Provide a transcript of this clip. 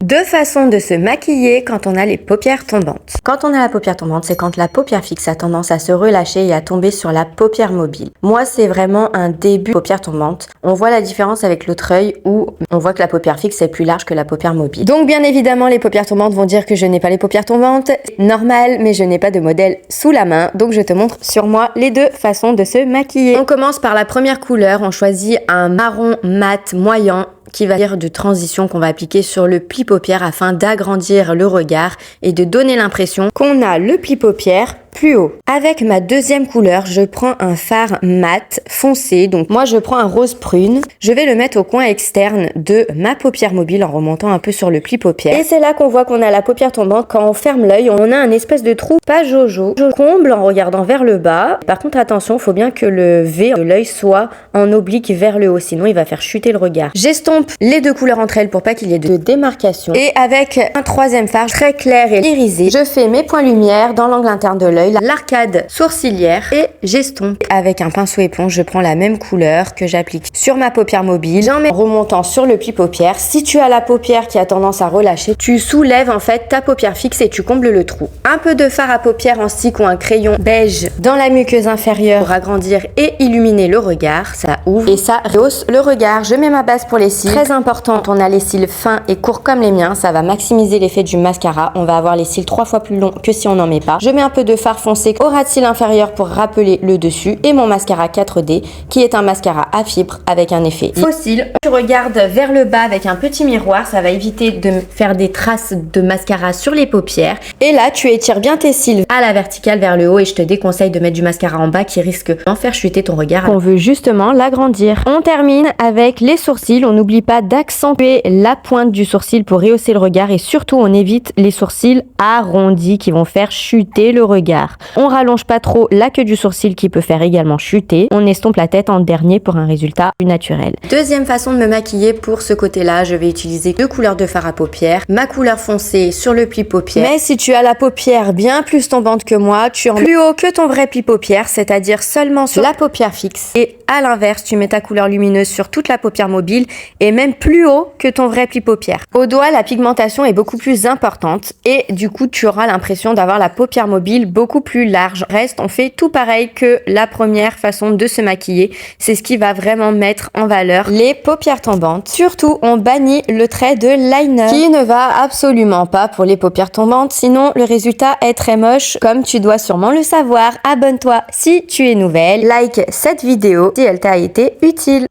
Deux façons de se maquiller quand on a les paupières tombantes. Quand on a la paupière tombante, c'est quand la paupière fixe a tendance à se relâcher et à tomber sur la paupière mobile. Moi, c'est vraiment un début de paupière tombante. On voit la différence avec l'autre œil où on voit que la paupière fixe est plus large que la paupière mobile. Donc bien évidemment, les paupières tombantes vont dire que je n'ai pas les paupières tombantes. Normal, mais je n'ai pas de modèle sous la main. Donc je te montre sur moi les deux façons de se maquiller. On commence par la première couleur. On choisit un marron mat moyen qui va dire de transition qu'on va appliquer sur le pli paupière afin d'agrandir le regard et de donner l'impression qu'on a le pli paupière plus haut. Avec ma deuxième couleur, je prends un fard mat foncé. Donc moi, je prends un rose prune. Je vais le mettre au coin externe de ma paupière mobile en remontant un peu sur le pli paupière. Et c'est là qu'on voit qu'on a la paupière tombante. Quand on ferme l'œil, on a un espèce de trou pas jojo. Je comble en regardant vers le bas. Par contre, attention, il faut bien que le V de l'œil soit en oblique vers le haut. Sinon, il va faire chuter le regard. J'estompe les deux couleurs entre elles pour pas qu'il y ait de démarcation. Et avec un troisième fard très clair et irisé, je fais mes points lumière dans l'angle interne de l'œil, l'arcade sourcilière et j'estompe. Avec un pinceau éponge, je prends la même couleur que j'applique sur ma paupière mobile. J'en mets en remontant sur le pli paupière. Si tu as la paupière qui a tendance à relâcher, tu soulèves en fait ta paupière fixe et tu combles le trou. Un peu de fard à paupières en stick ou un crayon beige dans la muqueuse inférieure pour agrandir et illuminer le regard. Ça ouvre et ça rehausse le regard. Je mets ma base pour les cils. Très important, on a les cils fins et courts comme les miens. Ça va maximiser l'effet du mascara. On va avoir les cils 3 fois plus longs que si on n'en met pas. Je mets un peu de fard foncé au ras de cils inférieur pour rappeler le dessus et mon mascara 4D qui est un mascara à fibres avec un effet faux cils. Tu regardes vers le bas avec un petit miroir, ça va éviter de faire des traces de mascara sur les paupières. Et là, tu étires bien tes cils à la verticale vers le haut et je te déconseille de mettre du mascara en bas qui risque d'en faire chuter ton regard. On veut justement l'agrandir. On termine avec les sourcils. On n'oublie pas d'accentuer la pointe du sourcil pour rehausser le regard et surtout on évite les sourcils arrondis qui vont faire chuter le regard. On rallonge pas trop la queue du sourcil qui peut faire également chuter. On estompe la tête en dernier pour un résultat plus naturel. Deuxième façon de me maquiller pour ce côté-là, je vais utiliser deux couleurs de fard à paupières. Ma couleur foncée sur le pli paupière. Mais si tu as la paupière bien plus tombante que moi, tu en mets plus haut que ton vrai pli paupière, c'est-à-dire seulement sur la paupière fixe. Et à l'inverse, tu mets ta couleur lumineuse sur toute la paupière mobile et même plus haut que ton vrai pli paupière. Au doigt, la pigmentation est beaucoup plus importante et du coup, tu auras l'impression d'avoir la paupière mobile beaucoup plus large. Reste, on fait tout pareil que la première façon de se maquiller. C'est ce qui va vraiment mettre en valeur les paupières tombantes. Surtout, on bannit le trait de liner qui ne va absolument pas pour les paupières tombantes. Sinon, le résultat est très moche comme tu dois sûrement le savoir. Abonne-toi si tu es nouvelle. Like cette vidéo si elle t'a été utile.